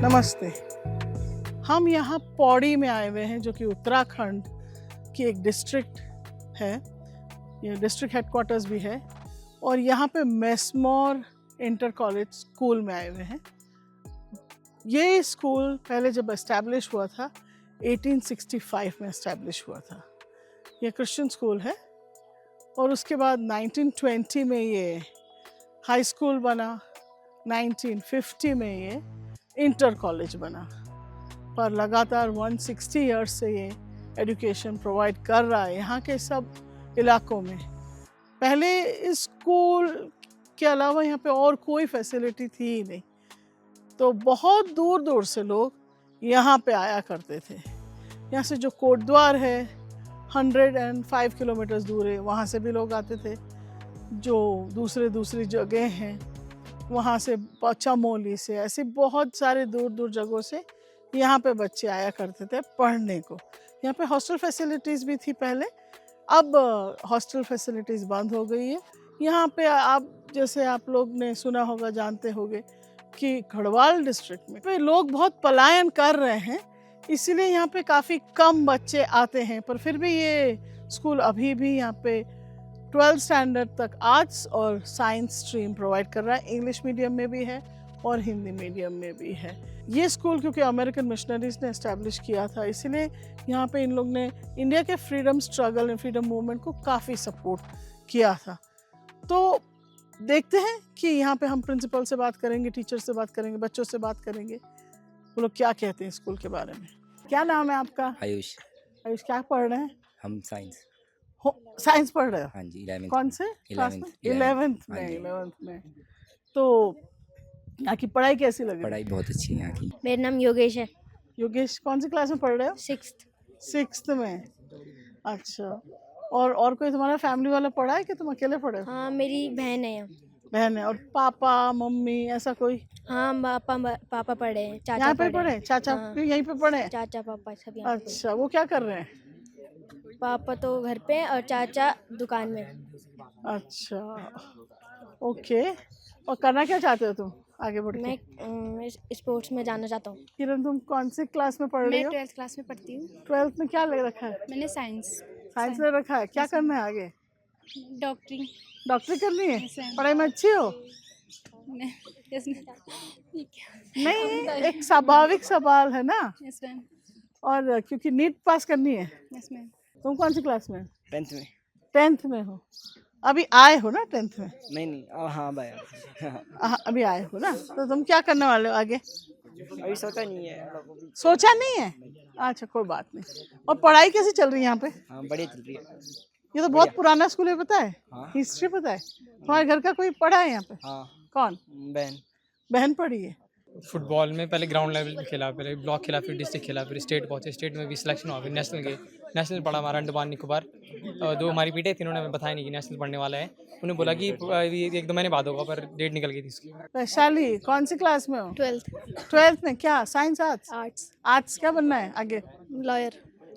नमस्ते। हम यहाँ पौड़ी में आए हुए हैं जो कि उत्तराखंड की एक डिस्ट्रिक्ट है, ये डिस्ट्रिक्ट हेडक्वार्टर्स भी है और यहाँ पे मेस्मोर इंटर कॉलेज स्कूल में आए हुए हैं। ये स्कूल पहले जब एस्टैब्लिश हुआ था 1865 में एस्टैब्लिश हुआ था। ये क्रिश्चियन स्कूल है और उसके बाद 1920 में ये हाई स्कूल बना, 1950 में ये इंटर कॉलेज बना। पर लगातार 160 इयर्स से ये एजुकेशन प्रोवाइड कर रहा है यहाँ के सब इलाकों में। पहले इस स्कूल के अलावा यहाँ पे और कोई फैसिलिटी थी ही नहीं, तो बहुत दूर दूर से लोग यहाँ पे आया करते थे। यहाँ से जो कोटद्वार है 105 किलोमीटर दूर है, वहाँ से भी लोग आते थे। जो दूसरी जगह हैं वहाँ से, चमोली से, ऐसे बहुत सारे दूर दूर जगहों से यहाँ पे बच्चे आया करते थे पढ़ने को। यहाँ पे हॉस्टल फैसिलिटीज़ भी थी पहले, अब हॉस्टल फैसिलिटीज़ बंद हो गई है। यहाँ पे आप लोग ने सुना होगा, जानते होंगे कि गढ़वाल डिस्ट्रिक्ट में पे लोग बहुत पलायन कर रहे हैं, इसीलिए यहाँ पे काफ़ी कम बच्चे आते हैं। पर फिर भी ये स्कूल अभी भी यहाँ पे 12th स्टैंडर्ड तक आर्ट्स और साइंस स्ट्रीम प्रोवाइड कर रहा है। इंग्लिश मीडियम में भी है और हिंदी मीडियम में भी है। ये स्कूल क्योंकि अमेरिकन मिशनरीज ने एस्टैब्लिश किया था, इसलिए यहाँ पे इन लोग ने इंडिया के freedom struggle and freedom movement को काफ़ी सपोर्ट किया था। तो देखते हैं कि यहाँ पे हम प्रिंसिपल से बात करेंगे, टीचर से बात करेंगे, बच्चों से बात करेंगे, वो लोग क्या कहते हैं स्कूल के बारे में। क्या नाम है आपका? आयुष। आयुष, क्या पढ़ रहे हैं? हम साइंस। साइंस पढ़ रहे हो? हाँ जी, 11th। कौन से क्लास में? 11th में। 11th में। तो यहाँ की पढ़ाई कैसी लगी? पढ़ाई बहुत अच्छी है यहाँ की। मेरा नाम योगेश है। योगेश, कौन सी क्लास में पढ़ रहे हो? 6th में। अच्छा, और कोई तुम्हारा फैमिली वाला पढ़ा है कि तुम अकेले पढ़े हो? हाँ, मेरी बहन है यहाँ। बहन है। और पापा मम्मी ऐसा कोई? हाँ, पापा पढ़े हैं, चाचा यहाँ पे पढ़े? चाचा हाँ। भी यहीं पे पढ़े? चाचा पापा सब यहाँ पे अच्छा, वो क्या कर रहे हैं? पढ़े। पापा तो घर पे हैं और चाचा दुकान में। अच्छा, ओके। और करना क्या चाहते हो तुम आगे बढ़ के? मैं स्पोर्ट्स में जाना चाहता हूँ। किरण, तुम कौन सी क्लास में पढ़ रही हो? मैं 12th क्लास में पढ़ती हूँ। 12th में क्या ले रखा है? मैंने साइंस साइंस ले रखा है। क्या करना है आगे? डॉक्टरी। डॉक्टरी करनी है? Yes, ma'am. पढ़ाई में अच्छी हो? यस नहीं, एक स्वाभाविक सवाल है ना। मैम। और क्योंकि नीट पास करनी है। Yes ma'am. तुम कौन सी क्लास में? 10th में। 10th में हो? अभी आए हो ना 10th में? नहीं, हाँ भाई। अभी आए हो ना, तो तुम क्या करने वाले हो आगे? अभी सोचा नहीं है। सोचा नहीं है? अच्छा, कोई बात नहीं। और पढ़ाई कैसी चल रही है यहाँ पे? हाँ, बढ़िया चल रही है। ये तो बहुत पुराना स्कूल है, पता है? हाँ। हिस्ट्री पता है? तुम्हारे घर का कोई पढ़ा है यहाँ पे? हाँ। कौन? बहन पढ़ी है? फुटबॉल में पहले ग्राउंड लेवल पे खेला, पहले ब्लॉक खेला, फिर डिस्ट्रिक्ट खेला, फिर स्टेट पहुंचे, स्टेट में भी सिलेक्शन हुआ, फिर नेशनल गए। नेशनल पढ़ा हमारा अंडमान निकोबार। और 2 हमारी पीटे थी, उन्होंने हमें बताया नहीं कि नेशनल पढ़ने वाला है। उन्हें बोला कि 1-2 महीने बाद होगा, पर डेट निकल गई थी उसकी। वैशाली, कौन सी क्लास में हो? 12th में। क्या साइंस आर्ट्स? आर्ट्स। क्या बनना है आगे?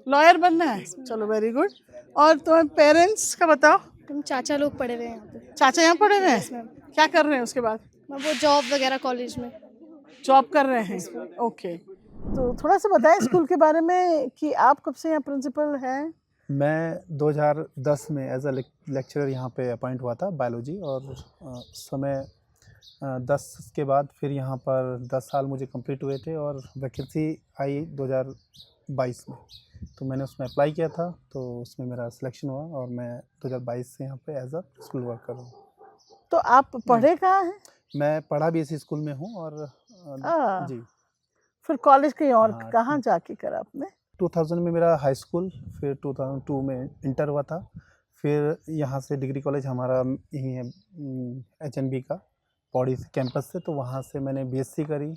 लॉयर बनना है। चलो, वेरी गुड। और तुम्हारे पेरेंट्स का बताओ। तुम चाचा लोग पढ़े हुए हैं यहाँ पे। चाचा यहाँ पढ़े हुए हैं? क्या कर रहे हैं उसके बाद? वो जॉब वगैरह कॉलेज में जॉब कर रहे हैं। ओके, तो थोड़ा सा बताएं स्कूल के बारे में कि आप कब से यहाँ प्रिंसिपल हैं? मैं 2010 में एज अ लेक्चरर यहाँ पे अपॉइंट हुआ था बायोलॉजी, और उस समय 10 के बाद फिर यहाँ पर 10 साल मुझे कंप्लीट हुए थे और वैकेंसी आई 2022 में, तो मैंने उसमें अप्लाई किया था, तो उसमें मेरा सिलेक्शन हुआ और मैं 2022 से यहाँ पे एज अ स्कूल वर्कर हूँ। तो आप पढ़े कहाँ हैं? मैं पढ़ा भी इसी स्कूल में हूँ और जी। फिर कॉलेज कहीं और हाँ, कहाँ जाके करा आपने? 2000 में मेरा हाई स्कूल, फिर 2002 में इंटर हुआ था, फिर यहाँ से डिग्री कॉलेज हमारा यही है HNB का पौड़ी कैंपस से, तो वहाँ से मैंने BSc करी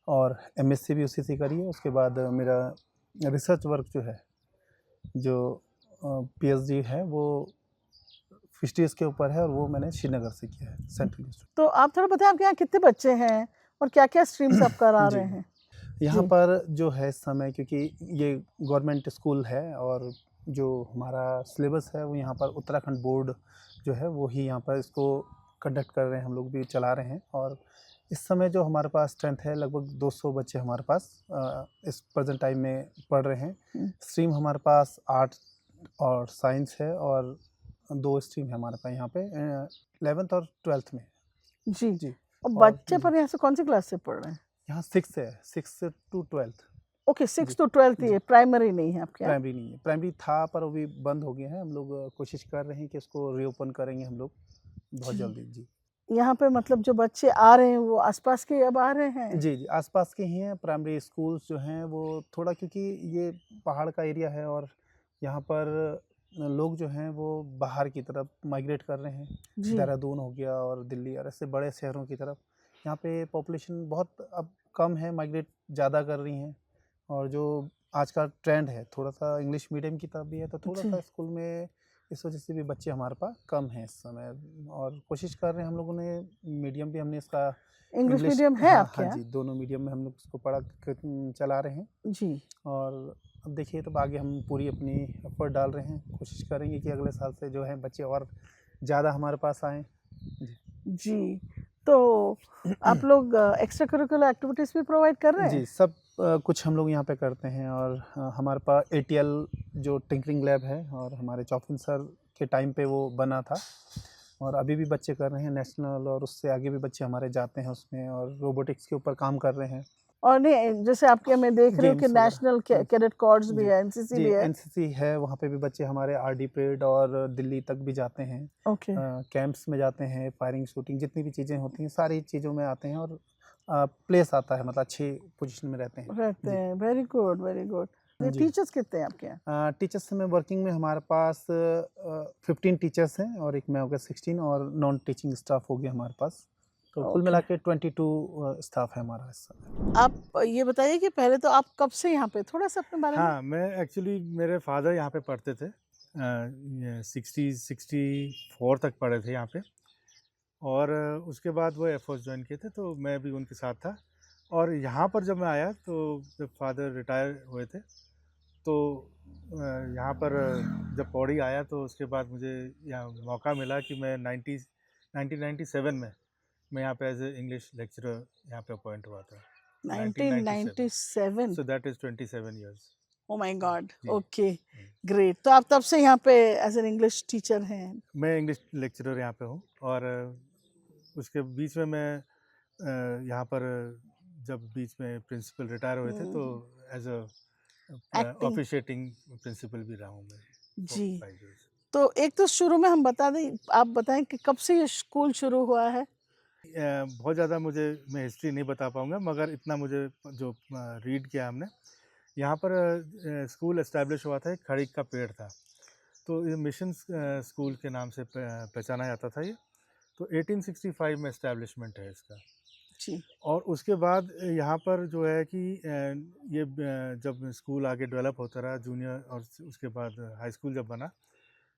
और MSc भी उसी से करी है। उसके बाद मेरा रिसर्च वर्क जो है, जो PhD है, वो फिशरीज के ऊपर है और वो मैंने श्रीनगर से किया है, सेंट्रल यूनिवर्सिटी। तो आप थोड़ा बताएं, आपके यहाँ कितने बच्चे हैं और क्या क्या स्ट्रीम्स आप करा रहे हैं? यहाँ पर जो है इस समय, क्योंकि ये गवर्नमेंट स्कूल है और जो हमारा सिलेबस है वो यहाँ पर उत्तराखंड बोर्ड जो है वो ही यहाँ पर इसको कंडक्ट कर रहे हैं, हम लोग भी चला रहे हैं। और इस समय जो हमारे पास स्ट्रेंथ है लगभग 200 बच्चे हमारे पास इस प्रेजेंट टाइम में पढ़ रहे हैं। स्ट्रीम हमारे पास आर्ट और साइंस है, और 2 स्ट्रीम है हमारे पास यहाँ पे 11th और 12th में। जी जी। और और बच्चे पर यहाँ से कौन सी क्लास से पढ़ रहे हैं? यहाँ 6 से है, 6 to 12th। Okay 6 to 12th ये प्राइमरी नहीं है आपके यहाँ? प्राइमरी नहीं है, प्राइमरी था पर अभी बंद हो गया है। हम लोग कोशिश कर रहे हैं कि इसको रीओपन करेंगे हम लोग बहुत जल्दी। जी यहाँ पे मतलब जो बच्चे आ रहे हैं वो आसपास के अब आ रहे हैं? जी आसपास के ही हैं। प्राइमरी स्कूल्स जो हैं वो थोड़ा, क्योंकि ये पहाड़ का एरिया है और यहाँ पर लोग जो हैं वो बाहर की तरफ माइग्रेट कर रहे हैं। जी देहरादून हो गया और दिल्ली और ऐसे बड़े शहरों की तरफ। यहाँ पे पॉपुलेशन बहुत अब कम है, माइग्रेट ज़्यादा कर रही हैं। और जो आज का ट्रेंड है थोड़ा सा इंग्लिश मीडियम की तरफ भी है, तो थोड़ा जी। सा स्कूल में इस वजह से भी बच्चे हमारे पास कम हैं इस समय। और कोशिश कर रहे हैं हम लोगों ने, मीडियम भी हमने इसका इंग्लिश इंग्लिश, मीडियम है हाँ आपके हाँ यहाँ? जी, दोनों मीडियम में हम लोग इसको चला रहे हैं। जी और अब देखिए तो आगे हम पूरी अपनी एफर्ट डाल रहे हैं, कोशिश करेंगे कि अगले साल से जो है बच्चे और ज़्यादा हमारे पास आएँ। जी तो आप लोग एक्स्ट्रा करिकुलर एक्टिविटीज़ भी प्रोवाइड कर रहे हैं? जी सब कुछ हम लोग यहाँ पे करते हैं। और हमारे पास ATL जो टिंकरिंग लैब है, और हमारे चौफिन सर के टाइम पे वो बना था, और अभी भी बच्चे कर रहे हैं नेशनल, और उससे आगे भी बच्चे हमारे जाते हैं उसमें, और रोबोटिक्स के ऊपर काम कर रहे हैं। और नहीं जैसे आपके मैं देख रही हूँ कि गेम्स वगैरह। नेशनल कैडेट कॉर्प्स भी जी, है, NCC जी भी है। NCC है, वहाँ पे भी बच्चे हमारे RD परेड और दिल्ली तक भी जाते हैं। ओके कैंप्स में जाते हैं, फायरिंग शूटिंग जितनी भी चीज़ें होती हैं सारी चीज़ों में आते हैं, और प्लेस आता है, मतलब अच्छी पोजीशन में रहते हैं। रहते हैं। Very good very good. ये जी। टीचर्स कितने हैं आपके यहाँ? टीचर्स में वर्किंग में हमारे पास 15 टीचर्स हैं, और एक में हो गया 16, और नॉन टीचिंग स्टाफ हो गया हमारे पास। तो कुल Okay. मिला के 22 स्टाफ है हमारा इस समय। आप ये बताइए कि पहले तो आप कब से यहाँ पे, थोड़ा सा अपने बारे में? हाँ, मैं एक्चुअली मेरे फादर यहाँ पे पढ़ते थे, 64 तक पढ़े थे यहाँ पे। और उसके बाद वो एयरफोर्स ज्वाइन किए थे, तो मैं भी उनके साथ था। और यहाँ पर जब मैं आया, तो जब फादर रिटायर हुए थे, तो यहाँ पर जब पौड़ी आया, तो उसके बाद मुझे यहाँ मौका मिला कि मैं 1997 में मैं यहाँ पे एज ए इंग्लिश लेक्चरर यहाँ पे अपॉइंट हुआ था। 1997। So that is 27 years. Oh my god. जी। Okay great. तो आप तब से यहाँ पे एज एन इंग्लिश टीचर हैं? मैं इंग्लिश लेक्चरर यहाँ पे हूँ। और उसके बीच में मैं यहाँ पर जब बीच में प्रिंसिपल रिटायर हुए थे, तो as a Acting. Officiating principal भी रहा हूँ मैं जी। 5 years। तो एक तो शुरू में हम बता दें, आप बताएं कि कब से ये स्कूल शुरू हुआ है? बहुत ज़्यादा मैं हिस्ट्री नहीं बता पाऊँगा, मगर इतना मुझे जो रीड किया हमने, यहाँ पर स्कूल एस्टैब्लिश हुआ था, एक खड़ीक का पेड़ था, तो ये मिशन स्कूल के नाम से पहचाना जाता था ये। तो 1865 में एस्टैब्लिशमेंट है इसका। जी। और उसके बाद यहाँ पर जो है कि ये जब स्कूल आगे डेवलप होता रहा, जूनियर और उसके बाद हाई स्कूल जब बना,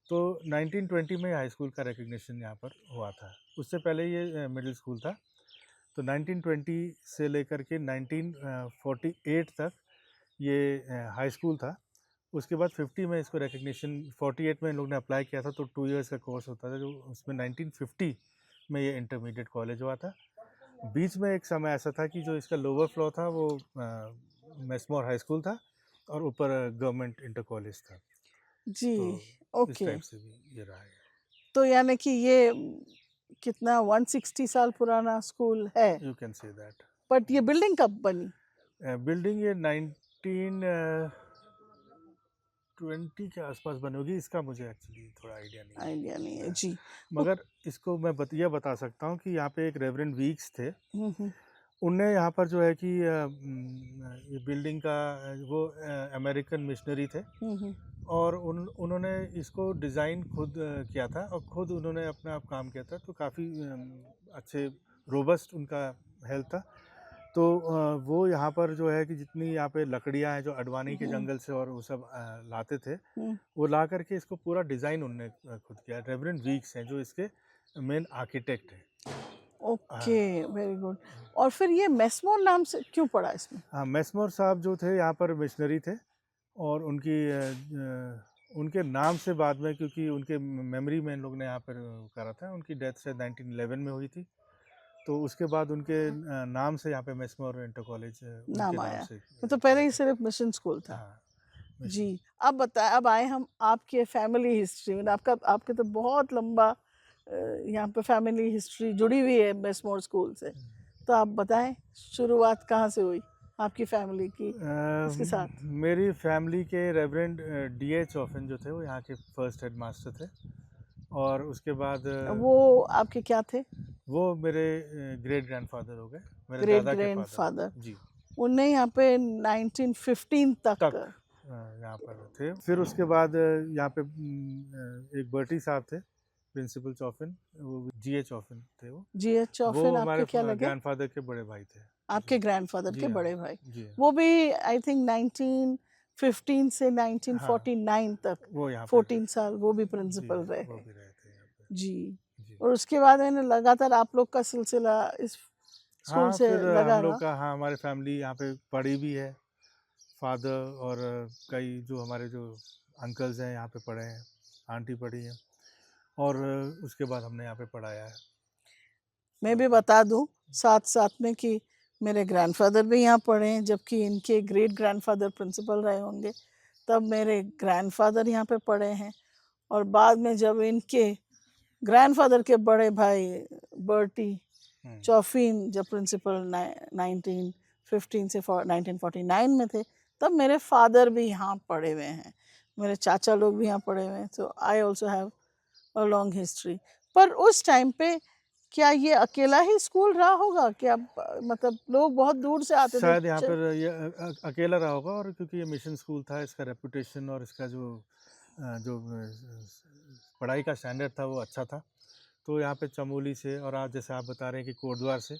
तो 1920 में हाई स्कूल का रिकग्निशन यहाँ पर हुआ था। उससे पहले ये मिडिल स्कूल था। तो 1920 से लेकर के 1948 तक ये हाई स्कूल था। उसके बाद 50 में इसको रिकग्निशन, 48 में इन लोग ने अप्लाई किया था, तो 2 इयर्स का कोर्स होता था, जो उसमें 1950 में ये इंटरमीडिएट कॉलेज हुआ था। बीच में एक समय ऐसा था कि जो इसका लोअर फ्लोर था वो मेस्मोर हाई स्कूल था, और ऊपर गवर्नमेंट इंटर कॉलेज था। जी तो इस ओके। टाइप से भी ये रहा है। तो यानी कि ये कितना 160 साल पुराना स्कूल है, you can say that. But ये बिल्डिंग कब बनी? बिल्डिंग ये 1920 के आसपास बनी होगी, इसका मुझे एक्चुअली थोड़ा आइडिया नहीं है। आइडिया नहीं है जी। मगर इसको मैं यह बता सकता हूँ कि यहाँ पे एक रेवरेंड वीक्स थे, हम्म। उनने यहाँ पर जो है कि ये बिल्डिंग का वो अमेरिकन मिशनरी थे, हम्म। और उन्होंने इसको डिज़ाइन खुद किया था, और खुद उन्होंने अपना आप काम किया था। तो काफ़ी अच्छे रोबस्ट उनका हेल्थ था। तो वो यहाँ पर जो है कि जितनी यहाँ पे लकड़ियाँ हैं जो अडवाणी के जंगल से और वो सब लाते थे, वो ला करके इसको पूरा डिज़ाइन उनने खुद किया। रेवरेंड वीक्स हैं जो इसके मेन आर्किटेक्ट हैं। Okay very good. और फिर ये मेस्मोर नाम से क्यों पड़ा इसमें? हाँ, मेस्मोर साहब जो थे यहाँ पर मिशनरी थे, और उनकी उनके नाम से बाद में, क्योंकि उनके मेमोरी में इन लोग ने यहाँ पर करा था। उनकी डेथ शायद 1911 में हुई थी, तो उसके बाद उनके नाम से यहाँ पे मेस्मोर इंटर कॉलेज नाम आया। तो पहले ही सिर्फ मिशन स्कूल था। हाँ, जी। अब बताएं, अब आए हम आपके फैमिली हिस्ट्री में। आपके तो बहुत लंबा यहाँ पे फैमिली हिस्ट्री जुड़ी हुई है मेस्मोर स्कूल से। तो आप बताएं शुरुआत कहाँ से हुई आपकी फैमिली की इसके साथ? मेरी फैमिली के रेवरेंड D.H. चौफिन जो थे वो यहाँ के फर्स्ट हेड मास्टर थे, और उसके बाद वो आपके क्या थे? वो मेरे ग्रेट ग्रैंडफादर हो गए, मेरे ग्रेट दादा के ग्रैंडफादर। फादर जी। उनने यहाँ पे 1915 तक यहाँ पर थे। फिर उसके बाद यहाँ पे एक बर्टी साहब थे, प्रिंसिपल चौफिन, वो G.H. चौफिन थे। वो G.H. चौफिन आपके क्या लगे? ग्रैंडफादर के बड़े भाई थे। आपके ग्रैंडफादर जी के हाँ, बड़े भाई। जी हाँ। वो भी आई थिंक 1915 से 1949 तक वो यहाँ 14 साल वो भी प्रिंसिपल वो रहे। भी रहे थे यहाँ पे। जी। जी। और उसके बाद मैंने लगातार आप लोग का सिलसिला इस स्कूल हाँ, से फिर लगा हम लोग रहा। का, हाँ, हमारे फैमिली यहाँ पे पढ़ी भी है। फादर और कई जो हमारे जो अंकल्स हैं यहाँ पे पढ़े हैं, आंटी पढ़ी हैं, और उसके बाद हमने यहाँ पे पढ़ाया है। मैं भी बता दूं साथ साथ में कि मेरे ग्रैंडफादर भी यहाँ पढ़े हैं, जबकि इनके ग्रेट ग्रैंडफादर प्रिंसिपल रहे होंगे। तब मेरे ग्रैंडफादर यहाँ पे पढ़े हैं, और बाद में जब इनके ग्रैंडफादर के बड़े भाई बर्टी चौफिन जब प्रिंसिपल 1915 से 1949 में थे, तब मेरे फादर भी यहाँ पढ़े हुए हैं। मेरे चाचा लोग भी यहाँ पढ़े हुए हैं। So I also have a long history. पर उस टाइम पे क्या ये अकेला ही स्कूल रहा होगा? क्या मतलब लोग बहुत दूर से आते थे? शायद यहाँ पर ये अकेला रहा होगा, और क्योंकि ये मिशन स्कूल था, इसका रेपुटेशन और इसका जो पढ़ाई का स्टैंडर्ड था वो अच्छा था। तो यहाँ पे चमोली से, और आज जैसे आप बता रहे हैं कि कोटद्वार से,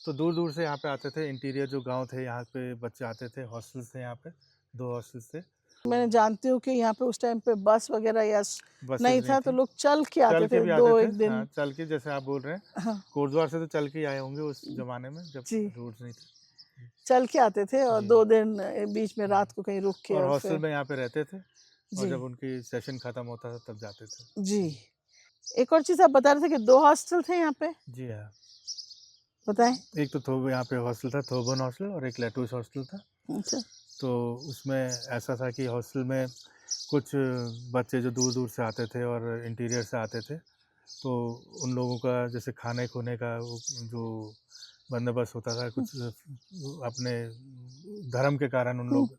तो दूर दूर से यहाँ पे आते थे। इंटीरियर जो गांव थे यहाँ पे बच्चे आते थे। हॉस्टल्स थे यहाँ पे, 2 हॉस्टल्स थे। मैं जानती हूँ कि यहाँ पे उस टाइम पे बस वगैरह या बसेस नहीं था, तो थी। लोग चल के आते चल के थे भी 2 आते एक थे। दिन। हाँ, चल के, जैसे आप बोल रहे हैं, हाँ, कोटद्वार से तो चल के ही आए होंगे उस जमाने में, जब जी। रोड्स नहीं थे। चल के आते थे, और जी। 2 दिन बीच में रात को कहीं रुक के, और और हॉस्टल फिर में यहाँ पे रहते थे, और जी जब उनकी सेशन खत्म होता था तब जाते थे। जी। एक और चीज़ आप बता रहे थे कि 2 हॉस्टल थे यहाँ पे, जी हाँ, बताएं। एक तो यहाँ पे हॉस्टल था, थोबन हॉस्टल, और एक लेटूस हॉस्टल था। अच्छा। तो उसमें ऐसा था कि हॉस्टल में कुछ बच्चे जो दूर दूर से आते थे और इंटीरियर से आते थे, तो उन लोगों का जैसे खाने खोने का जो बंदोबस्त होता था, कुछ अपने धर्म के कारण उन लोग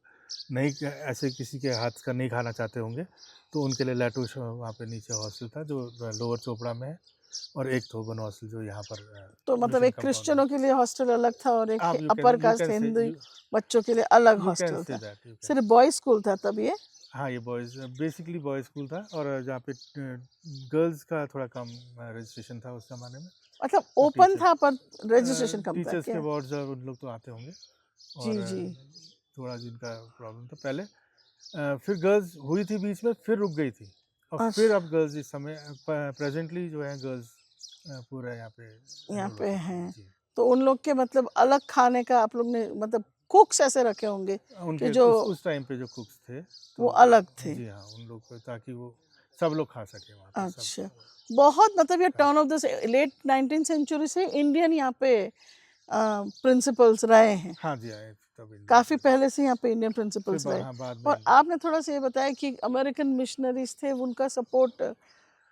नहीं, ऐसे किसी के हाथ का नहीं खाना चाहते होंगे, तो उनके लिए लैटूस वहाँ पे नीचे हॉस्टल था जो लोअर चोपड़ा में है, और एक थोबन हॉस्टल जो यहाँ पर। तो मतलब एक क्रिश्चियनों के लिए हॉस्टल अलग था, और एक अपर कास्ट हिंदू you बच्चों के लिए अलग can हॉस्टल say था। that, you can सिर्फ बॉयज स्कूल था तब ये? हाँ, ये बॉयज़, बेसिकली बॉयज़ स्कूल था, और जहाँ पे गर्ल्स का थोड़ा कम रजिस्ट्रेशन था उस ज़माने में। मतलब ओपन टीचर- था पर रजिस्ट्रेशन कम था टीचर्स के क्या? वार्ड्स उन लोग तो आते होंगे, जी और जी। थोड़ा जिनका प्रॉब्लम था पहले। फिर गर्ल्स हुई थी बीच में, फिर रुक गई थी, और फिर अब गर्ल्स इस समय प्रेजेंटली जो है गर्ल्स पूरा यहाँ पे enroll पे होती हैं। जी। तो उन लोग के मतलब अलग खाने का आप लोग ने मतलब कुक्स ऐसे रखे होंगे उनके जो उस टाइम पे जो कुक्स थे वो अलग थे। जी हाँ, उन लोग को, ताकि वो सब लोग खा सके वहाँ पे, सब। अच्छा, बहुत मतलब ये turn of the late 19th century से इंडियन यहाँ पे प्रिंसिपल्स रहे हैं। हाँ जी, आए तब इंडिया काफी में। पहले से यहाँ पे इंडियन फिर प्रिंसिपल्स रहे। हाँ, बाद में और आपने थोड़ा सा ये बताया कि अमेरिकन मिशनरीज थे, उनका सपोर्ट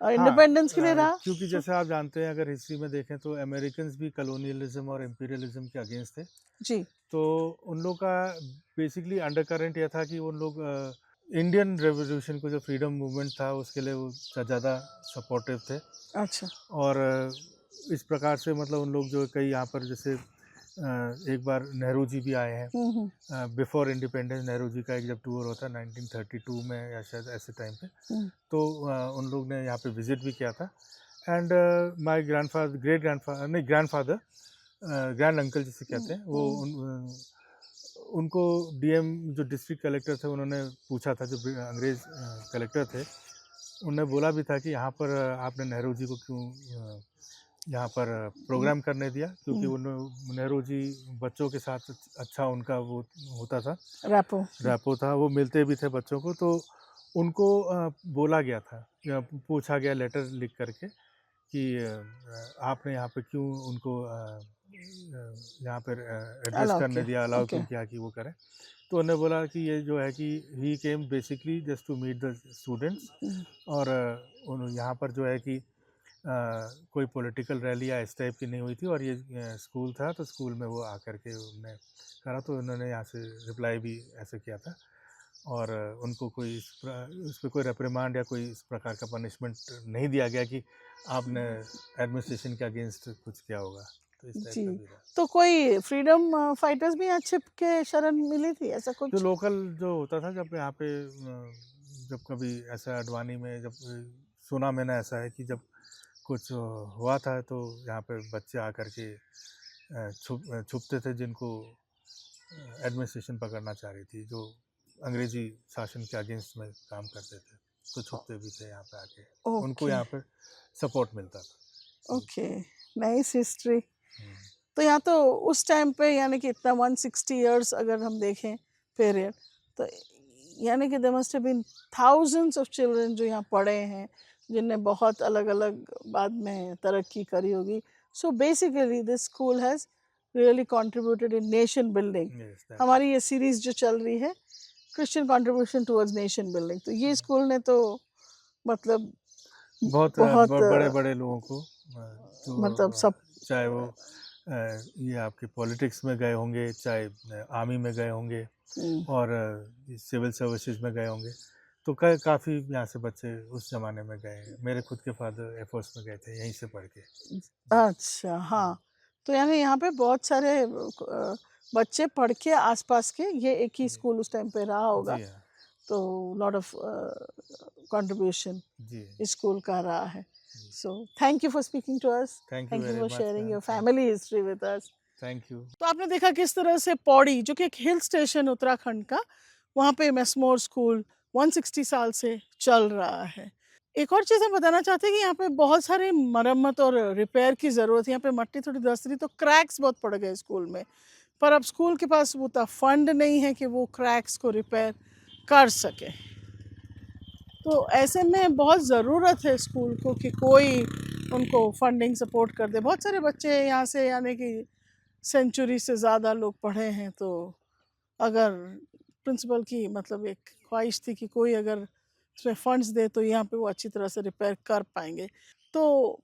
इंडिपेंडेंस के लिए रहा। क्योंकि जैसे आप जानते हैं, अगर हिस्ट्री में देखें तो अमेरिकन्स भी कॉलोनियलिज्म और इम्पीरियलिज्म के अगेंस्ट थे। जी। तो उन लोग का बेसिकली अंडर करंट यह था कि उन लोग इंडियन रेवोल्यूशन को, जो फ्रीडम मूवमेंट था, उसके लिए वो ज़्यादा सपोर्टिव थे। अच्छा। और इस प्रकार से मतलब उन लोग जो कई यहाँ पर, जैसे एक बार नेहरू जी भी आए हैं बिफोर इंडिपेंडेंस। नेहरू जी का एक जब टूर होता है 1932 में या शायद ऐसे टाइम पे, तो उन लोग ने यहाँ पे विजिट भी किया था। And my grandfather, great grandfather नहीं, ग्रैंडफादर, ग्रैंड अंकल जिसे कहते हैं, वो उनको डीएम जो डिस्ट्रिक्ट कलेक्टर थे, उन्होंने पूछा था, जो अंग्रेज़ कलेक्टर थे, उन्होंने बोला भी था कि यहाँ पर आपने नेहरू जी को क्यों यहाँ पर प्रोग्राम करने दिया, क्योंकि उन नेहरू जी बच्चों के साथ अच्छा उनका वो होता था, रैपो था, वो मिलते भी थे बच्चों को। तो उनको बोला गया था या पूछा गया लेटर लिख करके कि आपने यहाँ पे क्यों उनको यहाँ पर एड्रेस Allow करने किया, दिया, अलाउ okay. क्यों किया कि वो करें। तो उन्होंने बोला कि ये जो है कि he came basically just to meet the students, और यहाँ पर जो है कि कोई पॉलिटिकल रैली या इस टाइप की नहीं हुई थी, और ये स्कूल था तो स्कूल में वो आकर के उन्होंने करा, तो उन्होंने यहाँ से रिप्लाई भी ऐसे किया था, और उनको कोई उस पर कोई रेप्रिमांड या कोई इस प्रकार का पनिशमेंट नहीं दिया गया कि आपने एडमिनिस्ट्रेशन के अगेंस्ट कुछ किया होगा, तो इस टाइप जी। का भी रहा। तो कोई फ्रीडम फाइटर्स भी यहाँ छिप के शरण मिली थी, ऐसा कुछ? जो लोकल जो होता था, जब यहाँ पे जब कभी ऐसा अडवाणी में जब सुना मैंने ऐसा है कि जब कुछ हुआ था तो यहाँ पे बच्चे आकर के छुपते थे, जिनको एडमिनिस्ट्रेशन पकड़ना चाह रही थी, जो अंग्रेजी शासन के अगेंस्ट में काम करते थे, तो छुपते भी थे यहाँ पे आके, उनको ओके यहाँ पे सपोर्ट मिलता था। Okay, nice history. हम्म। तो यहाँ तो उस टाइम पे यानी कि इतना 160 इयर्स अगर हम देखें पीरियड, तो यानी कि there must have been thousands of children जो यहाँ पढ़े हैं, जिनने बहुत अलग अलग बाद में तरक्की करी होगी। So basically this school has really contributed in nation building. Yes, that- हमारी ये सीरीज जो चल रही है Christian contribution towards nation building, तो ये स्कूल ने तो मतलब बहुत बहुत बड़े बड़े लोगों को जो मतलब सब चाहे वो ये आपके पॉलिटिक्स में गए होंगे, चाहे आर्मी में गए होंगे, हम्म, और सिविल सर्विसेज में गए होंगे, तो काफ़ी यहाँ से बच्चे उस ज़माने में गए हैं। मेरे खुद के फादर एयरफोर्स में गए थे यहीं से पढ़ के। अच्छा हाँ, तो यानी यहाँ पे बहुत सारे बच्चे पढ़ के आसपास के, ये एक ही स्कूल उस टाइम पे रहा होगा, जी हाँ, तो लॉट ऑफ कंट्रीब्यूशन जी इस स्कूल का रहा है। So thank you for speaking to us, thank you thank you very for much sharing ma'am, your family history with us. Thank you. तो आपने देखा किस तरह से पौड़ी, जो कि एक हिल स्टेशन उत्तराखंड का, वहाँ पे मेस्मोर स्कूल 160 साल से चल रहा है। एक और चीज़ हम बताना चाहते हैं कि यहाँ पे बहुत सारे मरम्मत और रिपेयर की ज़रूरत है। यहाँ पे मट्टी थोड़ी धस रही, तो क्रैक्स बहुत पड़ गए स्कूल में, पर अब स्कूल के पास वो उतना फंड नहीं है कि वो क्रैक्स को रिपेयर कर सके। तो ऐसे में बहुत ज़रूरत है स्कूल को कि कोई उनको फंडिंग सपोर्ट कर दे। बहुत सारे बच्चे यहाँ से यानी कि सेंचुरी से ज़्यादा लोग पढ़े हैं, तो अगर प्रिंसिपल की मतलब एक ख्वाहिश थी कि कोई अगर उसमें फंड्स दे तो यहाँ पे वो अच्छी तरह से रिपेयर कर पाएंगे। तो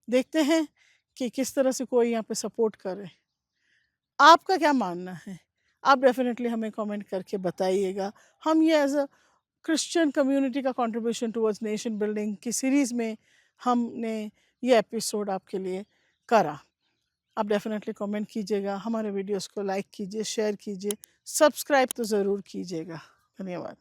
देखते हैं कि किस तरह से कोई यहाँ पे सपोर्ट करे। आपका क्या मानना है? आप डेफिनेटली हमें कमेंट करके बताइएगा। हम ये एज अ क्रिश्चियन कम्युनिटी का कंट्रीब्यूशन टुवर्ड्स नेशन बिल्डिंग की सीरीज़ में हमने ये एपिसोड आपके लिए करा। आप डेफिनेटली कमेंट कीजिएगा, हमारे वीडियोस को लाइक कीजिए, शेयर कीजिए, सब्सक्राइब तो ज़रूर कीजिएगा। धन्यवाद।